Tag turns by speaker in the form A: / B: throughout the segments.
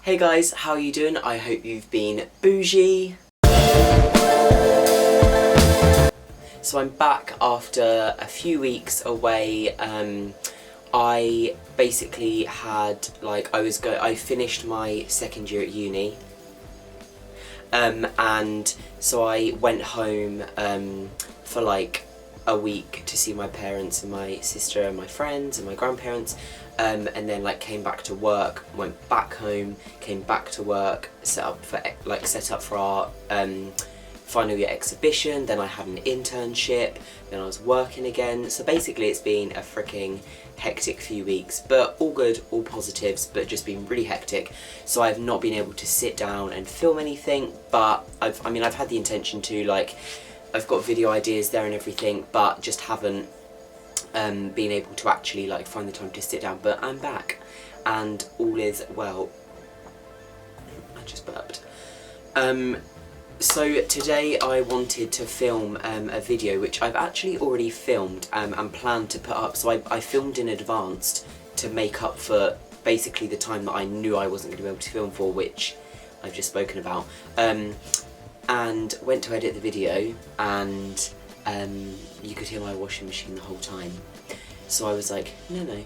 A: Hey guys, how are you doing? I hope you've been bougie. So I'm back after a few weeks away. I basically had, I finished my second year at uni. And so I went home for like a week to see my parents and my sister and my friends and my grandparents, and then like came back to work, went back home, came back to work, set up for our final year exhibition. Then I had an internship, then I was working again. So basically it's been a freaking hectic few weeks, but all good, all positives, but just been really hectic. So I've not been able to sit down and film anything, but I've had the intention to, like, I've got video ideas there and everything, but just haven't been able to actually like find the time to sit down. But I'm back and all is well. I just burped. So today I wanted to film a video which I've actually already filmed and planned to put up. So I filmed in advance to make up for basically the time that I knew I wasn't going to be able to film for, which I've just spoken about. And went to edit the video, and you could hear my washing machine the whole time. So I was like, no.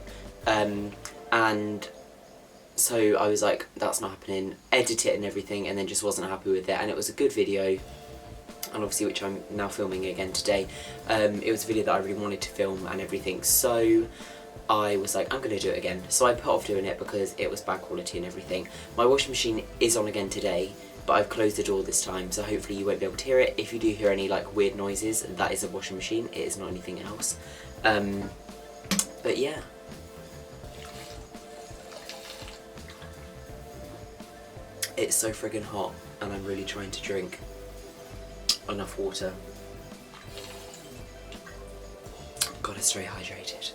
A: And so I was like, that's not happening, edit it and everything, and then just wasn't happy with it. And it was a good video, and obviously which I'm now filming again today. It was a video that I really wanted to film and everything, so I was like, I'm going to do it again. So I put off doing it because it was bad quality and everything. My washing machine is on again today, but I've closed the door this time, so hopefully you won't be able to hear it. If you do hear any like weird noises, that is a washing machine, it is not anything else. But yeah. It's so friggin' hot, and I'm really trying to drink enough water. Gotta stay hydrated.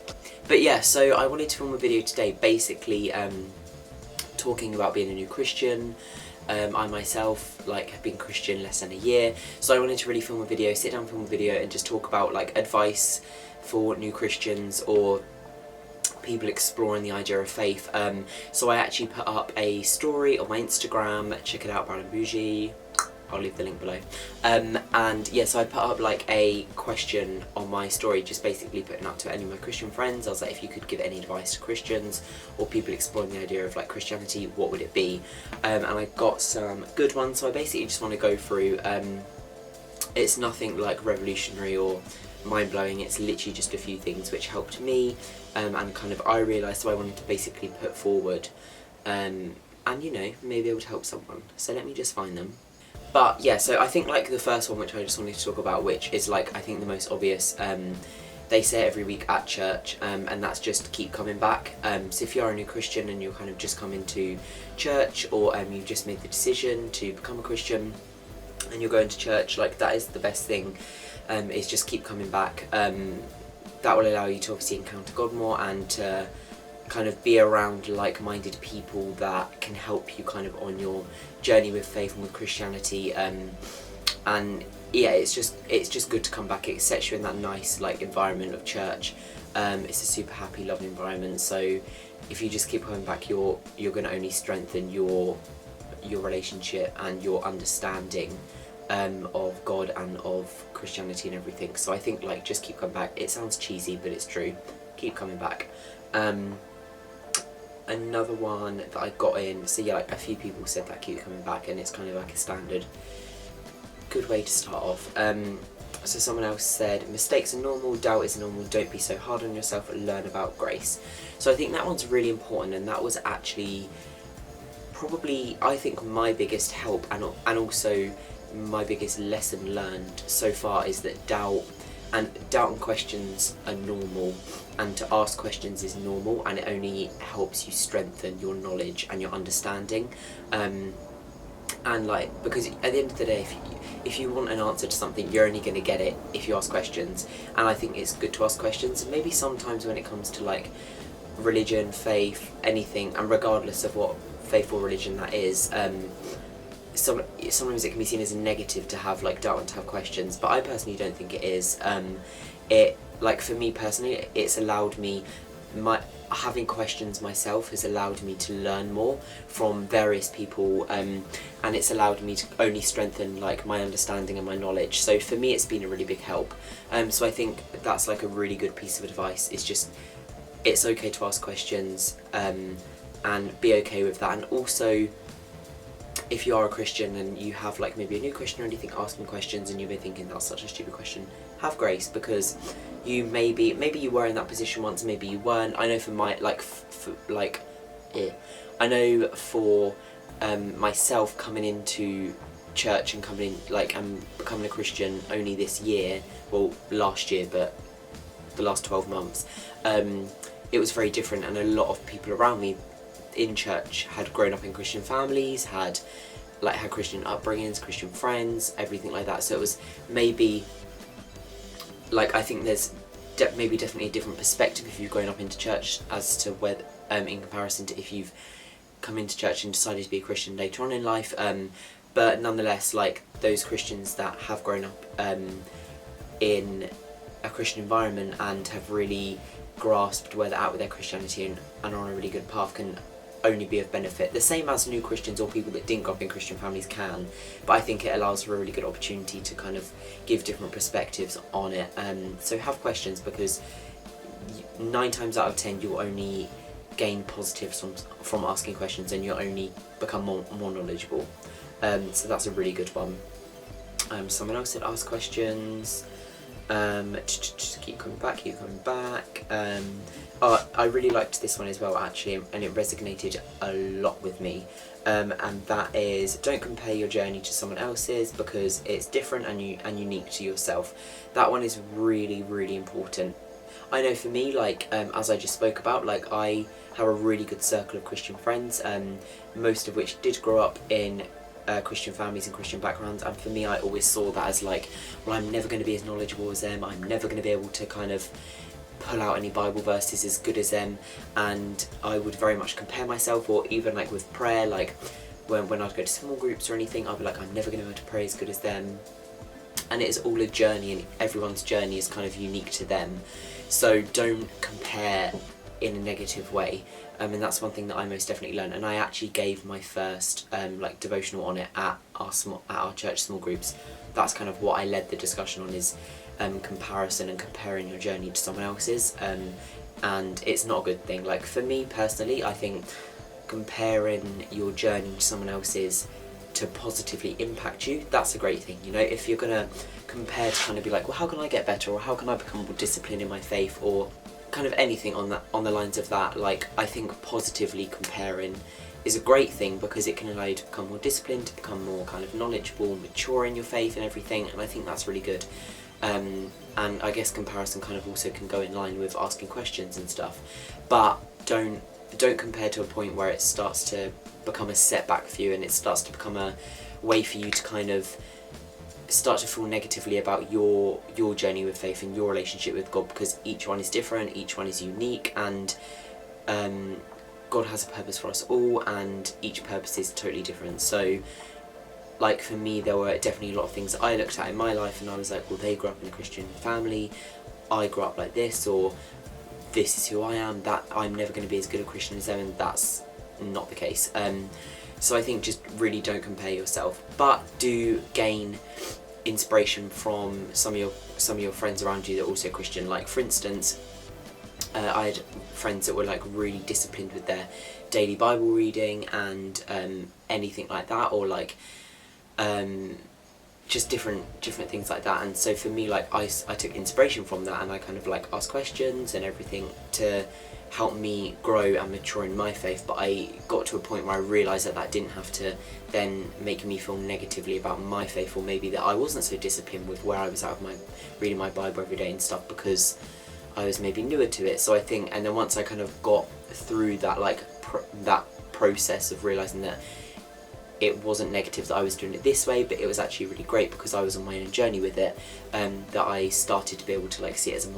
A: But yeah, so I wanted to film a video today, basically talking about being a new Christian. I myself have been Christian less than a year, so I wanted to really film a video, sit down, film a video, and just talk about like advice for new Christians or people exploring the idea of faith. So I actually put up a story on my Instagram, check it out, Brown and Bougie, I'll leave the link below. And yeah, so I put up like a question on my story, just basically putting up to any of my Christian friends. I was like, if you could give any advice to Christians or people exploring the idea of like Christianity, what would it be? And I got some good ones, so I basically just want to go through. It's nothing like revolutionary or mind-blowing, it's literally just a few things which helped me, and kind of I realised, so I wanted to basically put forward, and you know, maybe able to help someone. So let me just find them. But yeah, so I think like the first one which I just wanted to talk about, which is like I think the most obvious, they say it every week at church, and that's just keep coming back. So if you are a new Christian and you're kind of just coming to church, or you've just made the decision to become a Christian and you're going to church, like that is the best thing, is just keep coming back. That will allow you to obviously encounter God more and to kind of be around like-minded people that can help you kind of on your journey with faith and with Christianity, and yeah, it's just good to come back. It sets you in that nice like environment of church. It's a super happy, loving environment, so if you just keep coming back, you're going to only strengthen your relationship and your understanding of God and of Christianity and everything. So I think like just keep coming back. It sounds cheesy, but it's true. Keep coming back. Another one that I got in, so yeah, like a few people said that keep coming back, and it's kind of like a standard good way to start off. So someone else said, mistakes are normal, doubt is normal, don't be so hard on yourself, and learn about grace. So I think that one's really important, and that was actually probably, I think, my biggest help and also my biggest lesson learned so far, is that doubt and questions are normal, and to ask questions is normal, and it only helps you strengthen your knowledge and your understanding. And like, because at the end of the day, if you want an answer to something, you're only going to get it if you ask questions. And I think it's good to ask questions, and maybe sometimes when it comes to like religion, faith, anything, and regardless of what faith or religion that is, sometimes it can be seen as a negative to have like doubt and to have questions, but I personally don't think it is. It, like for me personally, it's allowed me, having questions myself has allowed me to learn more from various people, and it's allowed me to only strengthen like my understanding and my knowledge. So for me it's been a really big help. So I think that's like a really good piece of advice. It's just, it's okay to ask questions, and be okay with that. And also, if you are a Christian and you have like maybe a new Christian or anything asking questions and you've been thinking that's such a stupid question, have grace, because you maybe you were in that position once, maybe you weren't. I know for my I know for myself, coming into church and coming in like becoming a Christian only this year, well last year, but the last 12 months, it was very different, and a lot of people around me in church had grown up in Christian families, had Christian upbringings, Christian friends, everything like that. So it was maybe like, I think there's definitely a different perspective if you've grown up into church as to whether in comparison to if you've come into church and decided to be a Christian later on in life. But nonetheless, like those Christians that have grown up in a Christian environment and have really grasped where they're at with their Christianity and are on a really good path can only be of benefit. The same as new Christians or people that didn't grow up in Christian families can, but I think it allows for a really good opportunity to kind of give different perspectives on it. So have questions, because 9 times out of 10 you'll only gain positives from asking questions, and you'll only become more knowledgeable. So that's a really good one. Someone else said ask questions. Just keep coming back. I really liked this one as well actually, and it resonated a lot with me, and that is, don't compare your journey to someone else's, because it's different and unique to yourself. That one is really, really important. I know for me, like as I just spoke about, like I have a really good circle of Christian friends, most of which did grow up in Christian families and Christian backgrounds, and for me I always saw that as like, well, I'm never going to be as knowledgeable as them, I'm never going to be able to kind of pull out any Bible verses as good as them, and I would very much compare myself, or even like with prayer, like when I'd go to small groups or anything, I'd be like, I'm never going to be able to pray as good as them. And it is all a journey, and everyone's journey is kind of unique to them, so don't compare in a negative way. And that's one thing that I most definitely learned, and I actually gave my first like devotional on it at our church small groups. That's kind of what I led the discussion on, is comparison and comparing your journey to someone else's, and it's not a good thing. Like for me personally, I think comparing your journey to someone else's to positively impact you, that's a great thing. You know, if you're gonna compare to kind of be like, well, how can I get better, or how can I become more disciplined in my faith, or kind of anything on the lines of that, like I think positively comparing is a great thing, because it can allow you to become more disciplined, to become more kind of knowledgeable, mature in your faith and everything, and I think that's really good. And I guess comparison kind of also can go in line with asking questions and stuff, but don't compare to a point where it starts to become a setback for you, and it starts to become a way for you to kind of start to feel negatively about your journey with faith and your relationship with God, because each one is different, each one is unique, and God has a purpose for us all, and each purpose is totally different. So like for me, there were definitely a lot of things that I looked at in my life and I was like, well, they grew up in a Christian family, I grew up like this, or this is who I am, that I'm never going to be as good a Christian as them, and that's not the case. So I think just really don't compare yourself, but do gain inspiration from some of your friends around you that are also Christian. Like for instance, I had friends that were like really disciplined with their daily Bible reading and anything like that, or like just different things like that. And so for me, like I took inspiration from that, and I kind of like asked questions and everything to help me grow and mature in my faith. But I got to a point where I realised that didn't have to then make me feel negatively about my faith, or maybe that I wasn't so disciplined with where I was at with reading my Bible every day and stuff, because I was maybe newer to it. So I think, and then once I kind of got through that that process of realising that it wasn't negative that I was doing it this way, but it was actually really great because I was on my own journey with it, that I started to be able to like see it as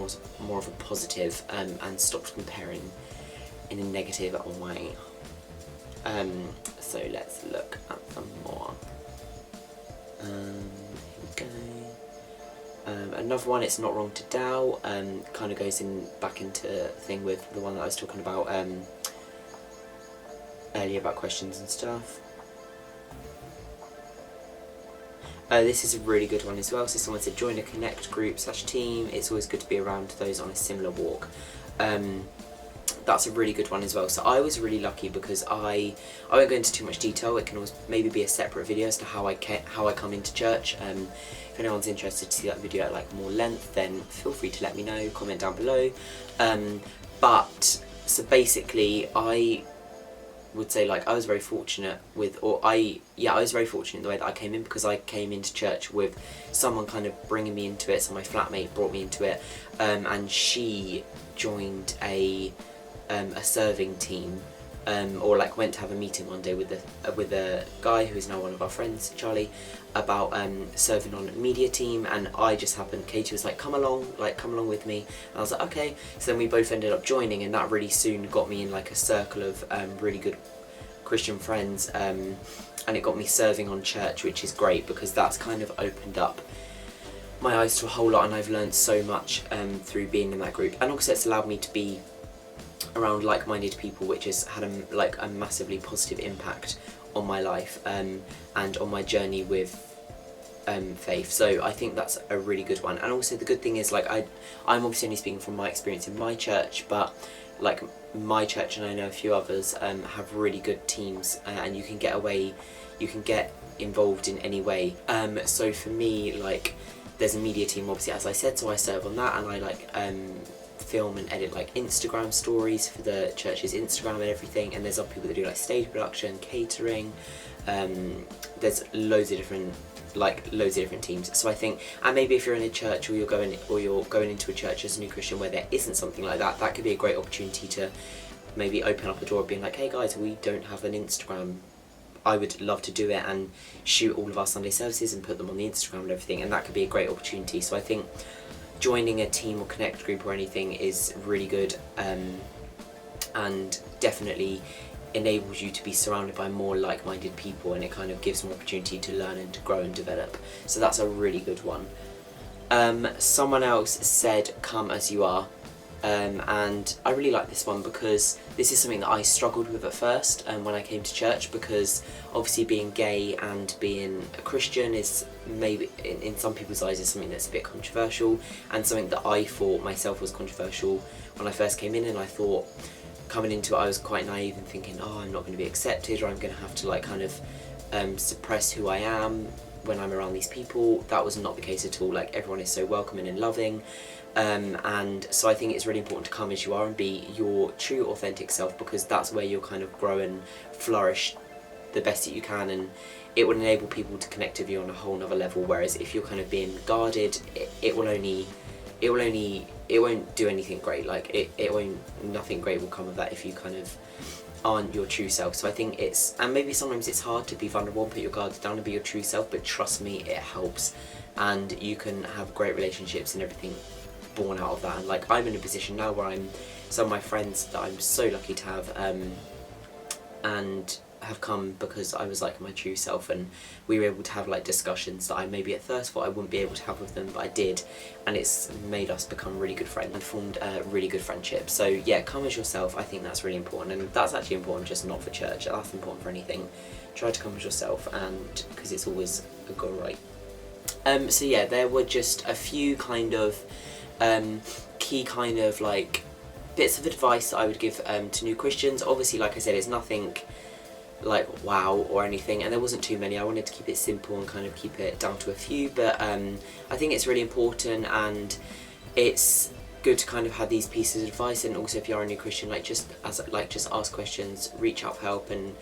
A: more of a positive, and stopped comparing in a negative way. So let's look at some more. Here we go. Another one, It's Not Wrong to Doubt, kind of goes back into the thing with the one that I was talking about earlier about questions and stuff. This is a really good one as well. So someone said join a connect group / team. It's always good to be around those on a similar walk. That's a really good one as well. So I was really lucky because I won't go into too much detail. It can always maybe be a separate video as to how I come into church. If anyone's interested to see that video at like more length, then feel free to let me know, comment down below. But so basically I would say like I was very fortunate I was very fortunate in the way that I came in, because I came into church with someone kind of bringing me into it. So my flatmate brought me into it, and she joined a serving team, or like went to have a meeting one day with a guy who is now one of our friends, Charlie, about serving on a media team. And I just happened, Katie was like, come along with me, and I was like, okay. So then we both ended up joining, and that really soon got me in like a circle of really good Christian friends, and it got me serving on church, which is great because that's kind of opened up my eyes to a whole lot, and I've learned so much through being in that group. And also it's allowed me to be around like-minded people, which has had a massively positive impact on my life and on my journey with faith. So I think that's a really good one. And also the good thing is, like, I'm obviously only speaking from my experience in my church, but like my church, and I know a few others, have really good teams, and you can get involved in any way. So for me, like, there's a media team, obviously, as I said, so I serve on that, and I like film and edit like Instagram stories for the church's Instagram and everything. And there's other people that do like stage production, catering. There's loads of different teams. So I think, and maybe if you're in a church, or you're going into a church as a new Christian where there isn't something like that, that could be a great opportunity to maybe open up a door, being like, hey guys, we don't have an Instagram. I would love to do it and shoot all of our Sunday services and put them on the Instagram and everything, and that could be a great opportunity. So I think joining a team or connect group or anything is really good, and definitely enables you to be surrounded by more like-minded people, and it kind of gives them opportunity to learn and to grow and develop. So that's a really good one. Someone else said come as you are, and I really like this one because this is something that I struggled with at first when I came to church, because obviously being gay and being a Christian is maybe in some people's eyes is something that's a bit controversial, and something that I thought myself was controversial when I first came in. And I thought, coming into it, I was quite naive and thinking, oh, I'm not going to be accepted, or I'm going to have to like kind of suppress who I am when I'm around these people. That was not the case at all. Like, everyone is so welcoming and loving, and so I think it's really important to come as you are and be your true authentic self, because that's where you'll kind of grow and flourish the best that you can, and it will enable people to connect with you on a whole nother level. Whereas if you're kind of being guarded, it won't do anything great. Like nothing great will come of that if you kind of aren't your true self. So I think and maybe sometimes it's hard to be vulnerable and put your guards down and be your true self, but trust me, it helps, and you can have great relationships and everything born out of that. And like, I'm in a position now where some of my friends that I'm so lucky to have, and have come because I was like my true self, and we were able to have like discussions that I maybe at first thought I wouldn't be able to have with them, but I did, and it's made us become really good friends and formed a really good friendship. So yeah, come as yourself. I think that's really important, and that's actually important just not for church, that's important for anything. Try to come as yourself, and because it's always a goal, right? So yeah, there were just a few kind of key kind of like bits of advice that I would give to new Christians. Obviously, like I said, it's nothing like wow or anything, and there wasn't too many. I wanted to keep it simple and kind of keep it down to a few, but I think it's really important, and it's good to kind of have these pieces of advice. And also, if you are a new Christian, just ask questions, reach out for help, and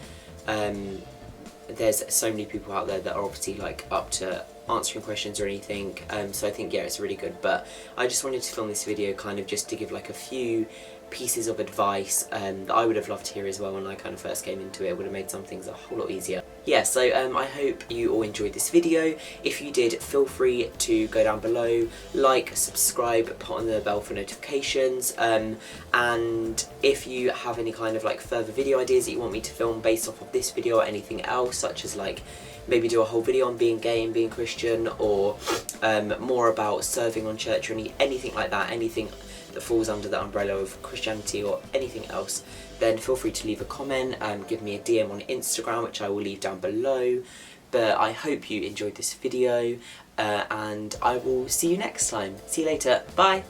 A: there's so many people out there that are obviously like up to answering questions or anything, so I think yeah, it's really good. But I just wanted to film this video kind of just to give like a few pieces of advice that I would have loved to hear as well when I kind of first came into it. It would have made some things a whole lot easier. Yeah, so I hope you all enjoyed this video. If you did, feel free to go down below, like, subscribe, put on the bell for notifications, and if you have any kind of like further video ideas that you want me to film based off of this video or anything else, such as like maybe do a whole video on being gay and being Christian, Christian, or more about serving on church, or anything like that, anything that falls under the umbrella of Christianity or anything else, then feel free to leave a comment and give me a DM on Instagram, which I will leave down below. But I hope you enjoyed this video, and I will see you next time. See you later. Bye!